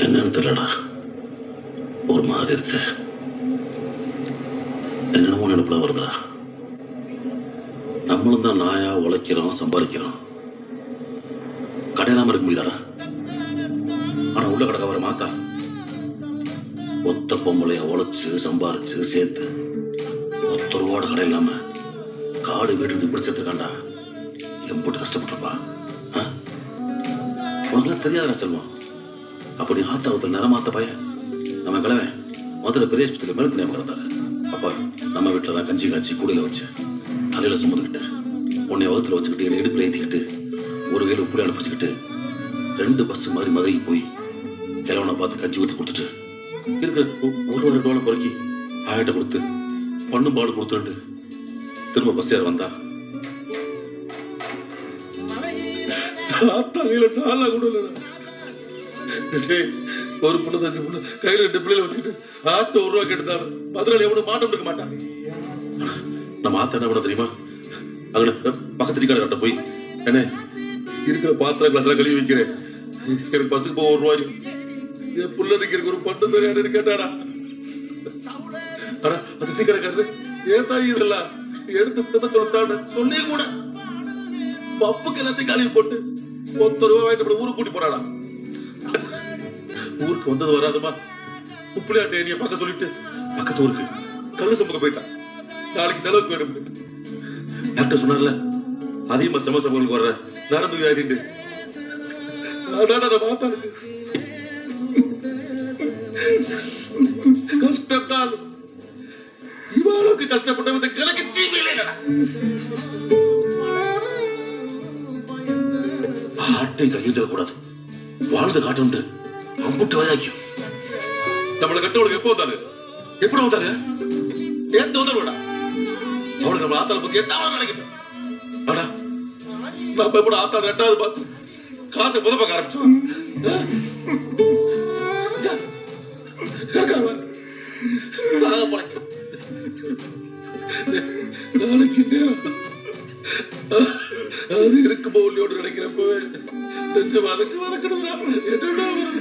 என்னன்னு தெரியலடா, ஒரு மாதிரி இருக்கு. என்னென்னமோ நினைப்புல வருதுடா. நம்மளும் தான் நாயா உழைக்கிறோம், சம்பாதிக்கிறோம். கடையிலாம இருக்க முடியுதாடா? ஆனா உள்ள கடை வர மாத்தா ஒத்த பொம்பளைய உழைச்சு சம்பாரிச்சு சேர்த்து ஒத்த ரூபாட கடை இல்லாம காடு வீடு இப்படி சேர்த்துருக்காண்டா. எம்பிட்டு கஷ்டப்பட்டிருப்பா. உனக்குலாம் தெரியாதா செல்வம்? அப்படி ஆத்தாவத்தில் நிறமாத்த பையன் நம்ம கிழவன் மதுரை பெரிய ஆஸ்பத்திரியில் மேல் பண்ணியாம இருந்தாரு. அப்பா நம்ம வீட்டில் தான் கஞ்சி காய்ச்சி கூடையில வச்சு தலையில சுமந்துக்கிட்டு உன்னை வகுத்துல வச்சுக்கிட்டு என்னை இடுப்பில் ஏற்றிக்கிட்டு ஒரு வேலை உப்புல அனுப்பிச்சுக்கிட்டு 2 பஸ் மாதிரி மதுரைக்கு போய் கிழவனை பார்த்து கஞ்சி ஊற்றி கொடுத்துட்டு இருக்கிற $1 குறைக்கி ஆயிட்ட கொடுத்து பண்ணும் பாடு கொடுத்துட்டு திரும்ப பஸ் யார் வந்தா ஒரு புள்ள தச்சு புள்ள கையில 2 பிள்ளைல வச்சுக்கிட்டு ஆட்டோ $1 கேட்டுதான் மதுரையில எவ்வளவு மாட்டம் இருக்க மாட்டான். நம்ம ஆத்தா என்ன பண்ண தெரியுமா? அங்கே பக்கத்து டீக்கார கட்ட போய் என்ன இருக்கிற பாத்திரம் கிளாஸ் எல்லாம் கழுவி வைக்கிறேன், எனக்கு பஸ்ஸுக்கு போக $1 என் புள்ளதுக்கு இருக்க ஒரு பட்டு தெரியாதுன்னு கேட்டாடா. ஆனா அந்த டீக்கடைக்காரரு ஏன் தாய் இதெல்லாம் எடுத்து திட்ட சொல்லிட்டான்னு சொல்லி கூட பப்புக்கு எல்லாத்தையும் கழுவி போட்டு $1 வாங்கிட்டு ஊருக்கு கூட்டி போறாடா. ஊருக்கு வந்தது வராதுமா உப்புளியாட்ட என்னைய பார்க்க சொல்லிட்டு பக்கத்து ஊருக்கு கல்லு சம்புக்க போயிட்டான். நாளைக்கு செலவுக்கு வேணும். டாக்டர் சொன்னார்ல அதிகமா சமசங்களுக்கு வர்ற நரம்பு வியாதிண்டு. கஷ்டம்தான் இவளுக்கு கஷ்டப்பட்ட கிழக்கு சீமையில ஆட்டை கையிட கூடாது, வாழ்ந்து காட்டு அம்புட்டு வராக்கியும். நம்மளை கட்டவளுக்கு எப்போ வந்தாரு? எப்படி வந்தாரு? ஏன் தோதல்டா அவளுக்கு நம்ம ஆத்தால பத்தி 8வது நினைக்கிட்டோம். ஆனா நம்ம எப்படி ஆத்தால 2வது பார்த்து காசை புதப்பாக்க ஆரம்பிச்சோம். நாளைக்கு நேரம் அது இருக்கு போலியோடு நினைக்கிறப்ப நெஞ்சம் வதக்கு வதக்கணும்னா என்னடா வருது?